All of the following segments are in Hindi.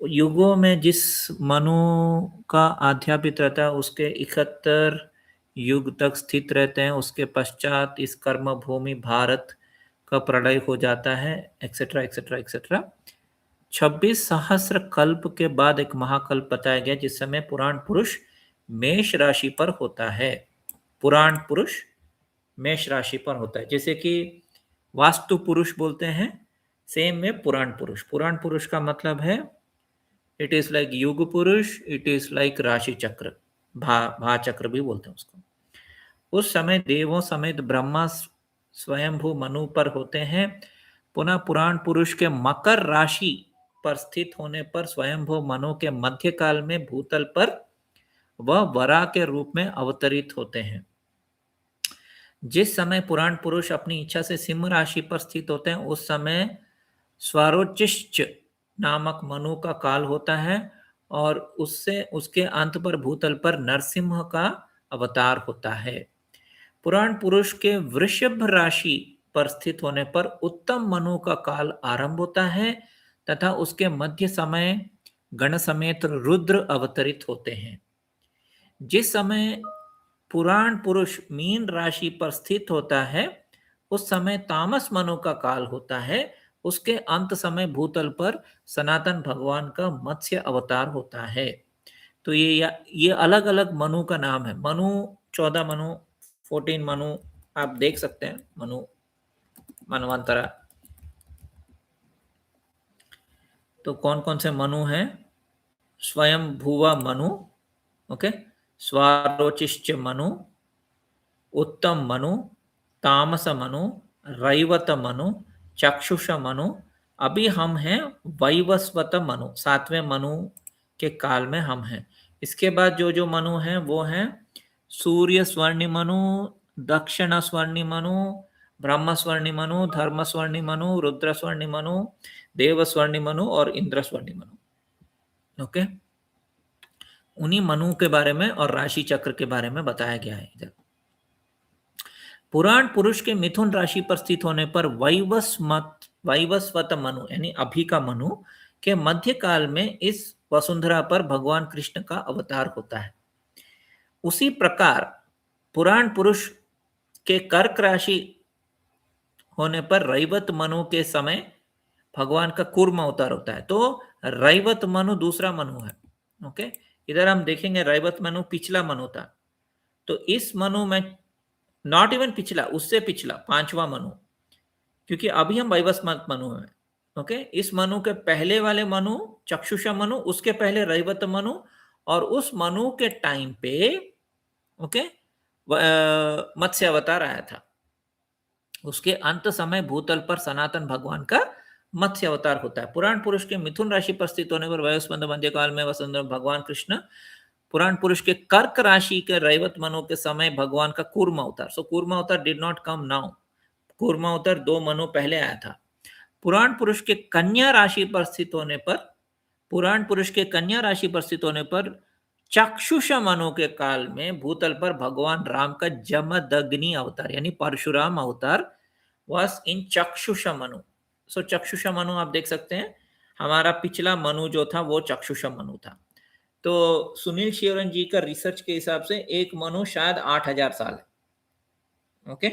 युगों में जिस मनु का आध्यापित रहता है उसके 71 युग तक स्थित रहते हैं, उसके पश्चात इस कर्म भूमि भारत का प्रलय हो जाता है, एक्सेट्रा एक्सेट्रा एक्सेट्रा। 26 सहस्र कल्प के बाद एक महाकल्प बताया गया जिस समय पुराण पुरुष मेष राशि पर होता है। पुराण पुरुष मेष राशि पर होता है, जैसे कि वास्तु पुरुष बोलते हैं, सेम में पुराण पुरुष। पुराण पुरुष का मतलब है इट इज लाइक युग पुरुष, इट इज लाइक राशि चक्र, भा चक्र भी बोलते हैं उसको। उस समय देवों समेत ब्रह्मा स्वयंभू मनु पर होते हैं। पुनः पुराण पुरुष के मकर राशि पर स्थित होने पर स्वयंभू मनु के मध्य काल में भूतल पर वह वरा के रूप में अवतरित होते हैं। जिस समय पुराण पुरुष अपनी इच्छा से सिंह राशि पर स्थित होते हैं उस समय स्वारोचिष्ट नामक मनु का काल होता है और उससे उसके अंत पर भूतल पर नरसिंह का अवतार होता है। पुराण पुरुष के वृषभ राशि पर स्थित होने पर उत्तम मनु का काल आरंभ होता है तथा उसके मध्य समय गण समेत रुद्र अवतरित होते हैं। जिस समय पुराण पुरुष मीन राशि पर स्थित होता है उस समय तामस मनु का काल होता है। उसके अंत समय भूतल पर सनातन भगवान का मत्स्य अवतार होता है। तो ये अलग अलग मनु का नाम है। मनु 14 मनु, 14 मनु आप देख सकते हैं। मनु मनवंतरा, तो कौन कौन से मनु हैं? स्वयं भुवा मनु, ओके, स्वारोचिष्ट मनु, उत्तम मनु, तामस मनु, रैवत मनु, चक्षुष मनु। अभी हम हैं वैवस्वत मनु, 7वें मनु के काल में हम हैं। इसके बाद जो जो मनु हैं वो हैं सूर्य स्वर्णि मनु, दक्षिण स्वर्णि मनु, ब्रह्म स्वर्णि मनु, धर्म स्वर्णि मनु, रुद्र स्वर्णि मनु, देव स्वर्णि मनु और इंद्र स्वर्णि मनु। ओके, उन्हीं मनु के बारे में और राशि चक्र के बारे में बताया गया है इधर। पुराण पुरुष के मिथुन राशि पर स्थित होने पर वैवस्वत मनु यानी अभी का मनु के मध्य काल में इस वसुंधरा पर भगवान कृष्ण का अवतार होता है। उसी प्रकार पुराण पुरुष के कर्क राशि होने पर रैवत मनु के समय भगवान का कूर्म अवतार होता है। तो रैवत मनु दूसरा मनु है। ओके, इधर हम देखेंगे रैवत मनु पिछला मनु था। तो इस मनु में नॉट इवन पिछला, उससे पिछला 5वां मनु, क्योंकि अभी हम वैवस्वत मनु में। ओके, इस मनु के पहले वाले मनु चक्षुषा मनु, उसके पहले रैवत मनु, और उस मनु के टाइम पे ओके मत्स्य अवतार आया था। उसके अंत समय भूतल पर सनातन भगवान का मत्स्य अवतार होता है। पुराण पुरुष के मिथुन राशि पर स्थित होने पर वैवस्वत मध्य काल में वसुंधरा भगवान कृष्ण पुराण पुरुष के कर्क राशि के रैवत मनु के समय भगवान का कूर्म अवतार। सो कूर्म अवतार डिड नॉट कम नाउ, कूर्म अवतार 2 मनु पहले आया था। पुराण पुरुष के कन्या राशि पर स्थित होने पर चक्षुष मनु के काल में भूतल पर भगवान राम का जमदग्नि अवतार यानी परशुराम अवतार वास इन चक्षुष मनु। सो चक्षुष मनु आप देख सकते हैं, हमारा पिछला मनु जो था वो चक्षुष मनु था। तो सुनील शिवरन जी का रिसर्च के हिसाब से एक मनु शायद 8000 साल है। Okay,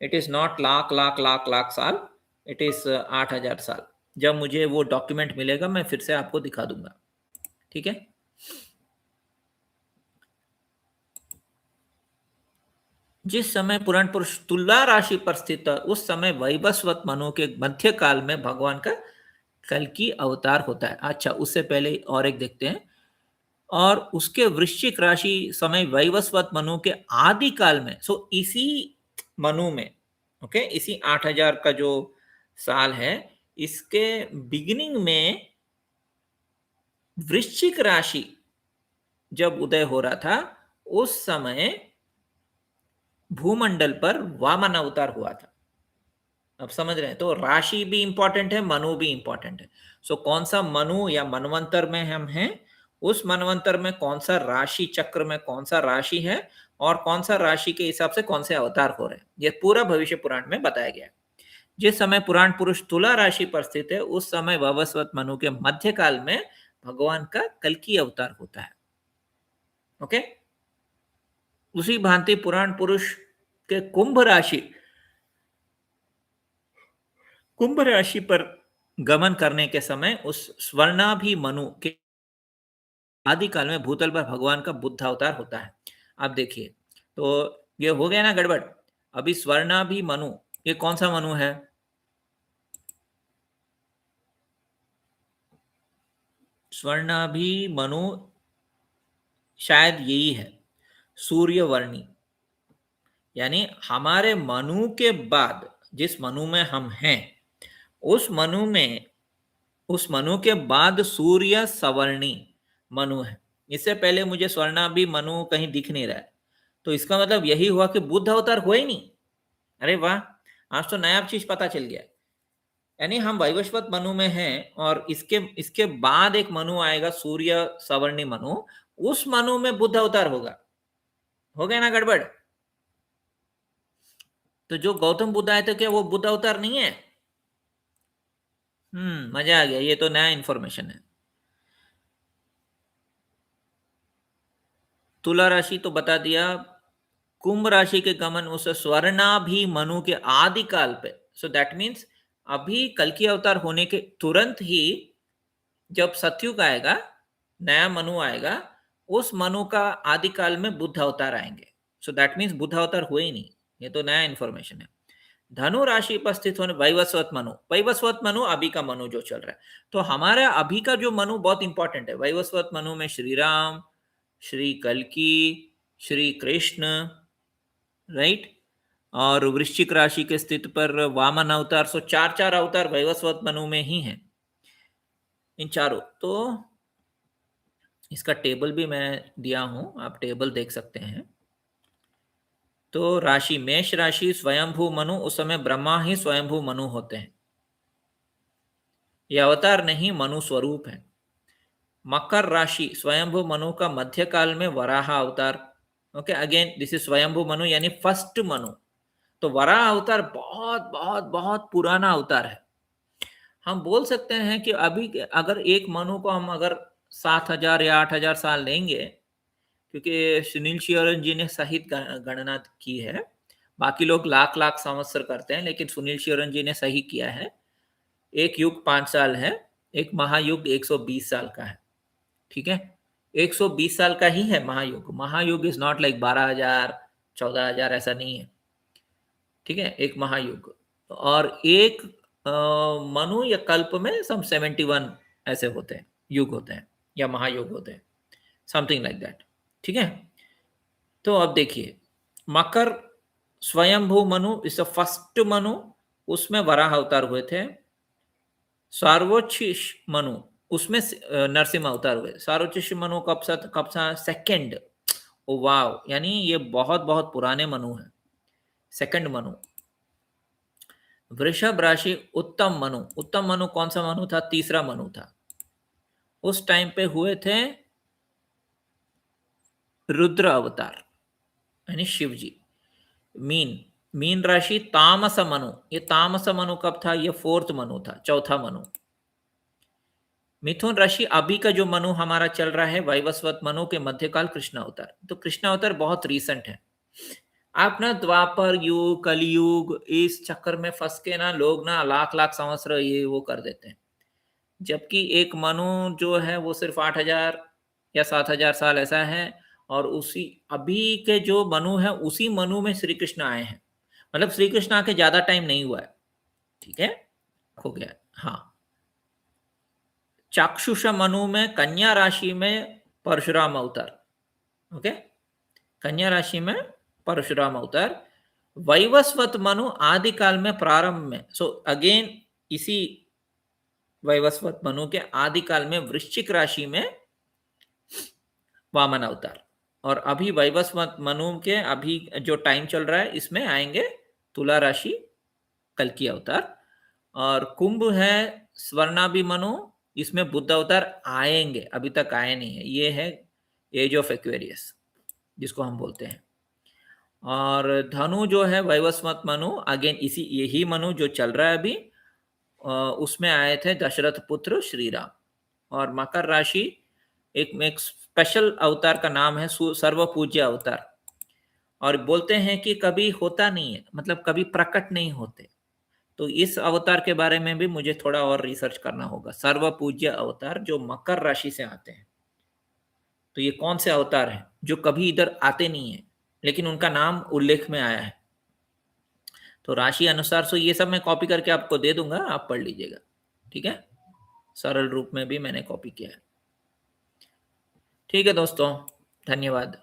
it is not lakh lakh lakh lakh साल, इट इज 8000 साल। जब मुझे वो डॉक्यूमेंट मिलेगा मैं फिर से आपको दिखा दूंगा, ठीक है। जिस समय पुराण पुरुष तुला राशि पर स्थित है उस समय वैवस्वत मनु के मध्य काल में भगवान का कल्कि अवतार होता है। अच्छा, उससे पहले और एक देखते हैं। और उसके वृश्चिक राशि समय वैवस्वत मनु के आदि काल में, सो इसी मनु में, ओके, इसी 8000 का जो साल है इसके बिगिनिंग में वृश्चिक राशि जब उदय हो रहा था उस समय भूमंडल पर वामन अवतार हुआ था। अब समझ रहे हैं? तो राशि भी इंपॉर्टेंट है, मनु भी इंपॉर्टेंट है। सो कौन सा मनु या मनवंतर में हम हैं, उस मनवंतर में कौन सा राशि चक्र में कौन सा राशि है और कौन सा राशि के हिसाब से कौन से अवतार हो रहे हैं, ये पूरा भविष्य पुराण में बताया गया है। जिस समय पुराण पुरुष तुला राशि पर स्थित है उस समय वैवस्वत मनु के मध्य काल में भगवान का कल्कि अवतार होता है। ओके, उसी भांति पुराण पुरुष के कुंभ राशि पर गमन करने के समय उस स्वर्णाभि मनु के आदिकाल में भूतल पर भगवान का बुद्ध अवतार होता है। आप देखिए, तो ये हो गया ना गड़बड़। अभी स्वर्णाभि मनु, ये कौन सा मनु है? स्वर्णाभि मनु शायद यही है, सूर्यवर्णी। यानी हमारे मनु के बाद जिस मनु में हम हैं, उस मनु के बाद सूर्य सवर्णी मनु है। इससे पहले मुझे स्वर्णाभि मनु कहीं दिख नहीं रहा है, तो इसका मतलब यही हुआ कि बुद्ध अवतार हुए ही नहीं। अरे वाह, आज तो नया चीज पता चल गया। यानी हम वैवस्वत मनु में हैं और इसके बाद एक मनु आएगा, सूर्य सवर्णी मनु। उस मनु में बुद्ध अवतार होगा। हो गया ना गड़बड़? तो जो गौतम बुद्ध आए थे, क्या वो बुद्ध अवतार नहीं है? मजा आ गया, ये तो नया इंफॉर्मेशन है। तुला राशि तो बता दिया। कुंभ राशि के गमन उस स्वर्णाभि मनु के आदि काल पे, सो दैट मीन्स अभी कल्कि अवतार होने के तुरंत ही जब सतयुग आएगा, नया मनु आएगा, उस मनु का आदि काल में बुद्ध अवतार आएंगे। सो दैट मीन्स बुद्ध अवतार हुए ही नहीं। ये तो नया इंफॉर्मेशन है। धनु राशि पर स्थित होने वैवस्वत मनु अभी का मनु जो चल रहा है। तो हमारा अभी का जो मनु बहुत इंपॉर्टेंट है। वैवस्वत मनु में श्री राम, श्री कल्कि, श्री कृष्ण, राइट, और वृश्चिक राशि के स्थित पर वामन अवतार। सो चार अवतार वैवस्वत मनु में ही हैं, इन चारों। तो इसका टेबल भी मैं दिया हूं, आप टेबल देख सकते हैं। तो राशि मेष राशि स्वयंभू मनु, उस समय ब्रह्मा ही स्वयंभू मनु होते हैं। यह अवतार नहीं, मनु स्वरूप है। मकर राशि स्वयंभू मनु का मध्यकाल में वराह अवतार। ओके, अगेन दिस इज स्वयंभू मनु यानी फर्स्ट मनु। तो वराह अवतार बहुत बहुत बहुत पुराना अवतार है। हम बोल सकते हैं कि अभी अगर एक मनु को हम अगर 7,000 या 8,000 साल लेंगे, क्योंकि सुनील शिवरन जी ने सही गणना की है। बाकी लोग लाख लाख संवत्सर करते हैं, लेकिन सुनील शिवरन जी ने सही किया है। एक युग 5 साल है, एक महायुग 120 साल का है। ठीक है, 120 साल का ही है महायुग। महायुग इज नॉट लाइक 12,000 14,000, ऐसा नहीं है। ठीक है, एक महायुग। और एक मनु या कल्प में सम 71 ऐसे होते हैं, युग होते हैं या महायुग होते हैं, समथिंग लाइक दैट। ठीक है, तो अब देखिए, मकर स्वयंभू Manu is the first Manu, उसमें वराह अवतार हुए थे। सार्वोच्चिष मनु, उसमें नरसिम्हा अवतार हुए। सार्वोच्चिष मनु कब था? सेकंड। ओ वाव, यानी ये बहुत बहुत पुराने मनु हैं, सेकंड मनु। वृषभ राशि उत्तम मनु कौन सा मनु था? तीसरा मनु था। उस टाइम पे हुए थे रुद्र अवतार यानी शिव जी। मीन राशि तामस मनु, ये तामस मनु कब था? ये फोर्थ मनु था, चौथा मनु। मिथुन राशि अभी का जो मनु हमारा चल रहा है, वैवस्वत मनु के मध्यकाल कृष्ण अवतार। तो कृष्ण अवतार बहुत रीसेंट है। आप ना द्वापर युग, कलयुग, इस चक्कर में फंस के ना लोग ना लाख लाख संवत्सर ये वो कर देते हैं, जबकि एक मनु जो है वो सिर्फ 8,000 या 7,000 साल ऐसा है। और उसी अभी के जो मनु है, उसी मनु में श्री कृष्ण आए हैं। मतलब श्री कृष्ण आके ज्यादा टाइम नहीं हुआ है। ठीक है, हो गया। हाँ, चाक्षुष मनु में कन्या राशि में परशुराम अवतार। ओके, कन्या राशि में परशुराम अवतार। वैवस्वत मनु आदिकाल में प्रारंभ में, सो अगेन इसी वैवस्वत मनु के आदिकाल में वृश्चिक राशि में वामन अवतार। और अभी वैवस्वत मनु के अभी जो टाइम चल रहा है, इसमें आएंगे तुला राशि कल्कि अवतार। और कुंभ है स्वर्णाभि मनु, इसमें बुद्ध अवतार आएंगे, अभी तक आए नहीं है। ये है एज ऑफ एक्वेरियस जिसको हम बोलते हैं। और धनु जो है वैवस्वत मनु, अगेन इसी यही मनु जो चल रहा है अभी, उसमें आए थे दशरथ पुत्र श्री राम। और मकर राशि एक स्पेशल अवतार का नाम है सर्व पूज्य अवतार। और बोलते हैं कि कभी होता नहीं है, मतलब कभी प्रकट नहीं होते। तो इस अवतार के बारे में भी मुझे थोड़ा और रिसर्च करना होगा। सर्व पूज्य अवतार जो मकर राशि से आते हैं, तो ये कौन से अवतार हैं जो कभी इधर आते नहीं है लेकिन उनका नाम उल्लेख में आया है। तो राशि अनुसार सो ये सब मैं कॉपी करके आपको दे दूंगा, आप पढ़ लीजिएगा। ठीक है, सरल रूप में भी मैंने कॉपी किया है। ठीक है दोस्तों, धन्यवाद।